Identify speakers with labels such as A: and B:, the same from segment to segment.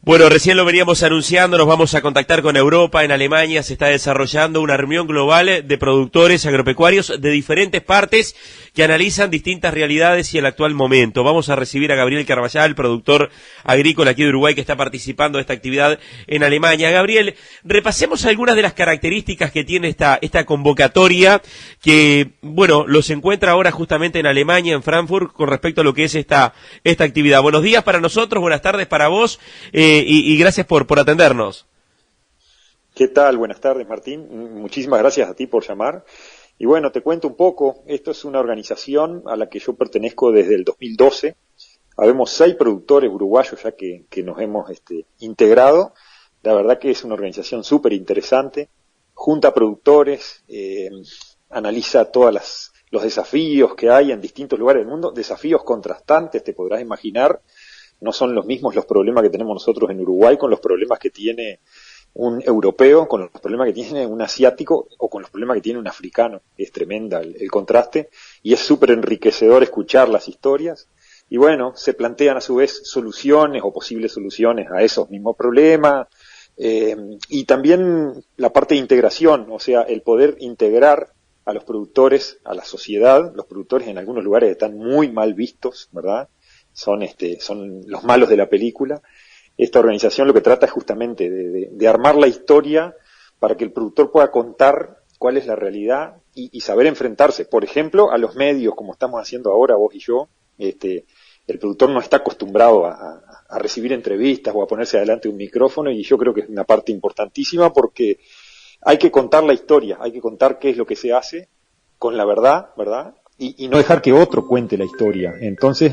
A: Bueno, recién lo veníamos anunciando, nos vamos a contactar con Europa. En Alemania se está desarrollando una reunión global de productores agropecuarios de diferentes partes que analizan distintas realidades y el actual momento. Vamos a recibir a Gabriel Carballal, productor agrícola aquí de Uruguay, que está participando de esta actividad en Alemania. Gabriel, repasemos algunas de las características que tiene esta convocatoria, que, bueno, los encuentra ahora justamente en Alemania, en Frankfurt, con respecto a lo que es esta actividad. Buenos días para nosotros, buenas tardes para vos. Y gracias por atendernos.
B: ¿Qué tal? Buenas tardes, Martín. Muchísimas gracias a ti por llamar. Y bueno, te cuento un poco. Esto es una organización a la que yo pertenezco desde el 2012. Habemos 6 productores uruguayos ya que nos hemos integrado. La verdad que es una organización súper interesante. Junta productores, analiza todos los desafíos que hay en distintos lugares del mundo, desafíos contrastantes, te podrás imaginar. No son los mismos los problemas que tenemos nosotros en Uruguay con los problemas que tiene un europeo, con los problemas que tiene un asiático o con los problemas que tiene un africano. Es tremenda el contraste y es súper enriquecedor escuchar las historias. Y bueno, se plantean a su vez soluciones o posibles soluciones a esos mismos problemas. Y también la parte de integración, o sea, el poder integrar a los productores, a la sociedad. Los productores en algunos lugares están muy mal vistos, ¿verdad? Son los malos de la película. Esta organización lo que trata es justamente de armar la historia para que el productor pueda contar cuál es la realidad y saber enfrentarse, por ejemplo, a los medios, como estamos haciendo ahora vos y yo. El productor no está acostumbrado a recibir entrevistas o a ponerse delante de un micrófono, y yo creo que es una parte importantísima porque hay que contar la historia, hay que contar qué es lo que se hace con la verdad, ¿verdad? Y no dejar que otro cuente la historia. Entonces,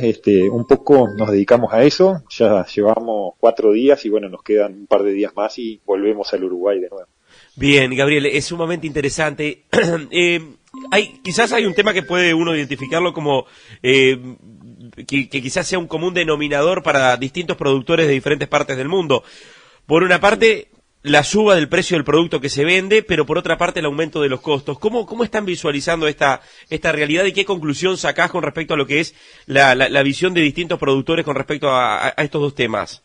B: un poco nos dedicamos a eso. Ya llevamos 4 días y bueno, nos quedan un par de días más y volvemos al Uruguay de nuevo.
A: Bien, Gabriel, es sumamente interesante. Quizás hay un tema que puede uno identificarlo como que quizás sea un común denominador para distintos productores de diferentes partes del mundo. Por una parte, la suba del precio del producto que se vende, pero por otra parte el aumento de los costos. ¿Cómo están visualizando esta realidad y qué conclusión sacás con respecto a lo que es la visión de distintos productores con respecto a estos dos temas?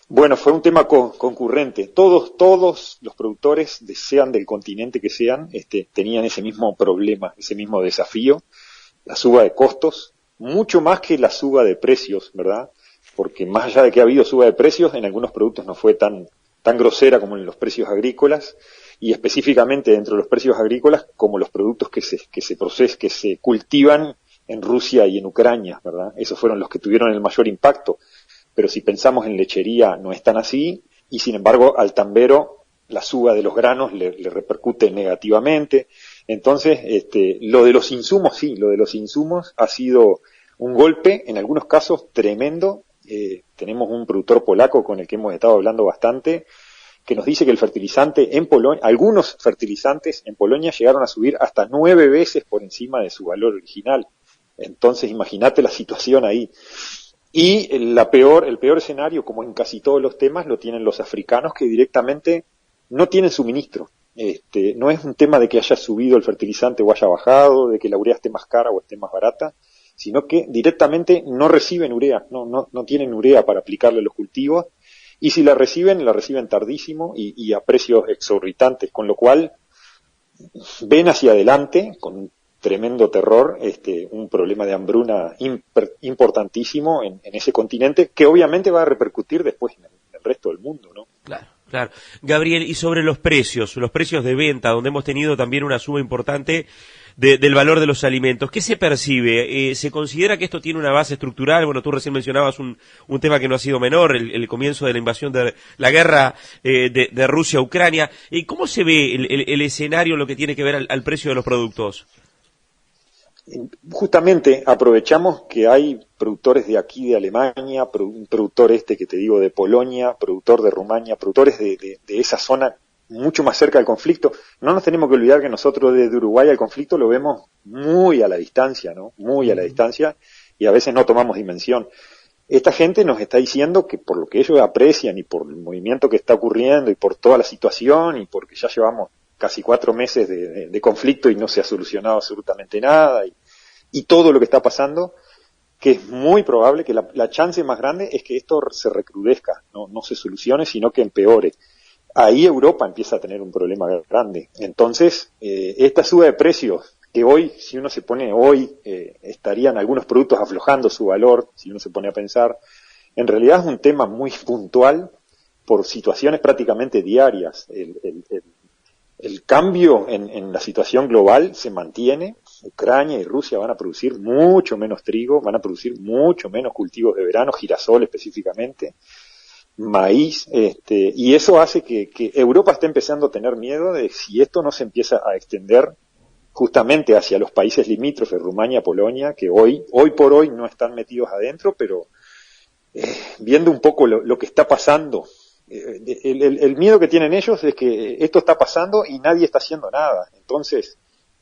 B: Bueno, fue un tema concurrente. Todos los productores, sean del continente que sean, tenían ese mismo problema, ese mismo desafío, la suba de costos, mucho más que la suba de precios, ¿verdad? Porque más allá de que ha habido suba de precios, en algunos productos no fue tan grosera como en los precios agrícolas, y específicamente dentro de los precios agrícolas como los productos que se cultivan en Rusia y en Ucrania, ¿verdad? Esos fueron los que tuvieron el mayor impacto. Pero si pensamos en lechería no es tan así, y sin embargo al tambero la suba de los granos le repercute negativamente. Entonces, lo de los insumos, sí, lo de los insumos ha sido un golpe, en algunos casos tremendo. Tenemos un productor polaco con el que hemos estado hablando bastante, que nos dice que el fertilizante en Polonia, algunos fertilizantes en Polonia llegaron a subir hasta 9 veces por encima de su valor original. Entonces, imagínate la situación ahí. Y el peor escenario, como en casi todos los temas, lo tienen los africanos, que directamente no tienen suministro. No es un tema de que haya subido el fertilizante o haya bajado, de que la urea esté más cara o esté más barata, sino que directamente no reciben urea, no tienen urea para aplicarle a los cultivos, y si la reciben tardísimo y a precios exorbitantes, con lo cual ven hacia adelante con tremendo terror un problema de hambruna importantísimo en ese continente, que obviamente va a repercutir después en el resto del mundo, ¿no?
A: Claro. Gabriel, y sobre los precios de venta, donde hemos tenido también una suba importante del valor de los alimentos, ¿qué se percibe? ¿Se considera que esto tiene una base estructural? Bueno, tú recién mencionabas un tema que no ha sido menor, el comienzo de la invasión de la guerra de Rusia a Ucrania. ¿Cómo se ve el escenario en lo que tiene que ver al precio de los productos?
B: Justamente aprovechamos que hay productores de aquí de Alemania, un productor que te digo de Polonia, productor de Rumania, productores de esa zona mucho más cerca del conflicto. No nos tenemos que olvidar que nosotros desde Uruguay al conflicto lo vemos muy a la distancia, ¿no? Muy a la distancia, y a veces no tomamos dimensión. Esta gente nos está diciendo que por lo que ellos aprecian y por el movimiento que está ocurriendo y por toda la situación y porque ya llevamos casi 4 meses de conflicto y no se ha solucionado absolutamente nada y todo lo que está pasando, que es muy probable que la chance más grande es que esto se recrudezca, no se solucione, sino que empeore. Ahí Europa empieza a tener un problema grande. Entonces, esta suba de precios, que hoy, si uno se pone hoy, estarían algunos productos aflojando su valor, si uno se pone a pensar, en realidad es un tema muy puntual por situaciones prácticamente diarias. El cambio en la situación global se mantiene. Ucrania y Rusia van a producir mucho menos trigo, van a producir mucho menos cultivos de verano, girasol específicamente, maíz, y eso hace que Europa esté empezando a tener miedo de si esto no se empieza a extender justamente hacia los países limítrofes, Rumania, Polonia, que hoy por hoy no están metidos adentro, pero viendo un poco lo que está pasando, el miedo que tienen ellos es que esto está pasando y nadie está haciendo nada. Entonces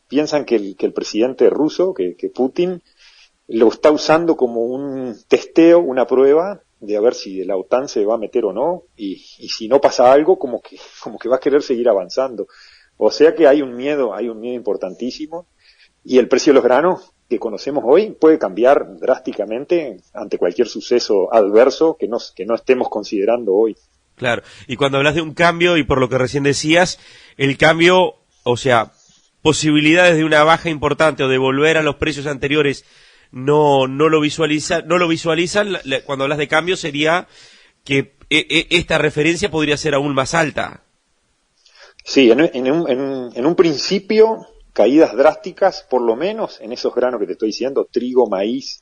B: piensan que el presidente ruso, que Putin, lo está usando como un testeo, una prueba de a ver si la OTAN se va a meter o no, y si no pasa algo, como que va a querer seguir avanzando. O sea que hay un miedo importantísimo, y el precio de los granos que conocemos hoy puede cambiar drásticamente ante cualquier suceso adverso que no estemos considerando hoy.
A: Claro, y cuando hablas de un cambio, y por lo que recién decías, el cambio, o sea, posibilidades de una baja importante o de volver a los precios anteriores, no lo visualizan. Cuando hablas de cambio sería que esta referencia podría ser aún más alta.
B: Sí, en un principio, caídas drásticas, por lo menos en esos granos que te estoy diciendo, trigo, maíz,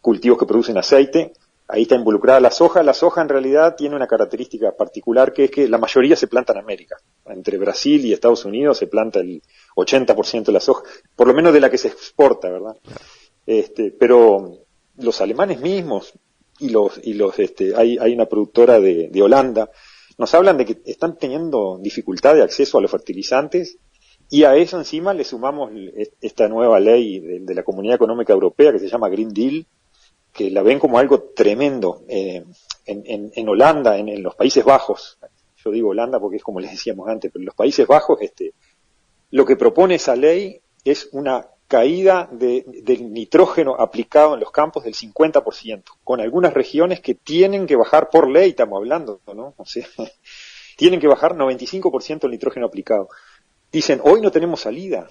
B: cultivos que producen aceite. Ahí está involucrada la soja. La soja en realidad tiene una característica particular, que es que la mayoría se planta en América. Entre Brasil y Estados Unidos se planta el 80% de la soja, por lo menos de la que se exporta, ¿verdad? Pero los alemanes mismos hay una productora de Holanda, nos hablan de que están teniendo dificultad de acceso a los fertilizantes, y a eso encima le sumamos esta nueva ley de la Comunidad Económica Europea que se llama Green Deal, que la ven como algo tremendo. En Holanda, en los Países Bajos, yo digo Holanda porque es como les decíamos antes, pero en los Países Bajos lo que propone esa ley es una caída del nitrógeno aplicado en los campos del 50%, con algunas regiones que tienen que bajar por ley, estamos hablando, ¿no? O sea, tienen que bajar 95% el nitrógeno aplicado. Dicen, hoy no tenemos salida.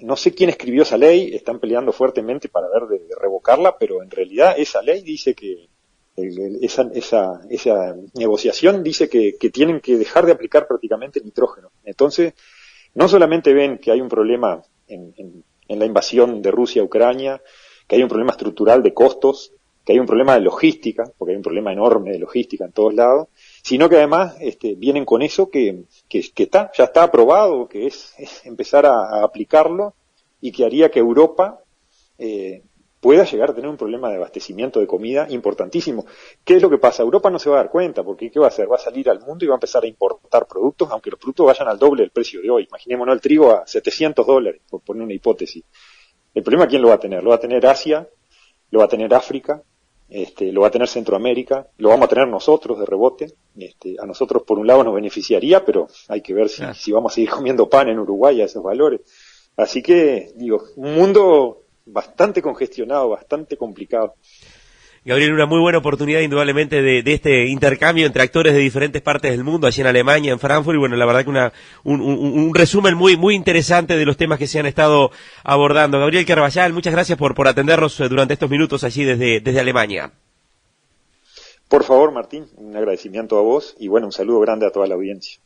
B: No sé quién escribió esa ley, están peleando fuertemente para ver de revocarla, pero en realidad esa ley dice que, esa negociación dice que tienen que dejar de aplicar prácticamente el nitrógeno. Entonces, no solamente ven que hay un problema en la invasión de Rusia a Ucrania, que hay un problema estructural de costos, que hay un problema de logística, porque hay un problema enorme de logística en todos lados, sino que además vienen con eso que ya está aprobado, que es empezar a aplicarlo, y que haría que Europa pueda llegar a tener un problema de abastecimiento de comida importantísimo. ¿Qué es lo que pasa? Europa no se va a dar cuenta, porque ¿qué va a hacer? Va a salir al mundo y va a empezar a importar productos, aunque los productos vayan al doble del precio de hoy. Imaginémonos el trigo a $700, por poner una hipótesis. El problema, ¿quién lo va a tener? Lo va a tener Asia, lo va a tener África, lo va a tener Centroamérica, lo vamos a tener nosotros de rebote. A nosotros por un lado nos beneficiaría, pero hay que ver si vamos a seguir comiendo pan en Uruguay a esos valores. Así que, digo, un mundo bastante congestionado, bastante complicado.
A: Gabriel, una muy buena oportunidad indudablemente de este intercambio entre actores de diferentes partes del mundo, allí en Alemania, en Frankfurt, y bueno, la verdad que un resumen muy interesante de los temas que se han estado abordando. Gabriel Carballal, muchas gracias por atendernos durante estos minutos allí desde Alemania.
B: Por favor, Martín, un agradecimiento a vos y bueno, un saludo grande a toda la audiencia.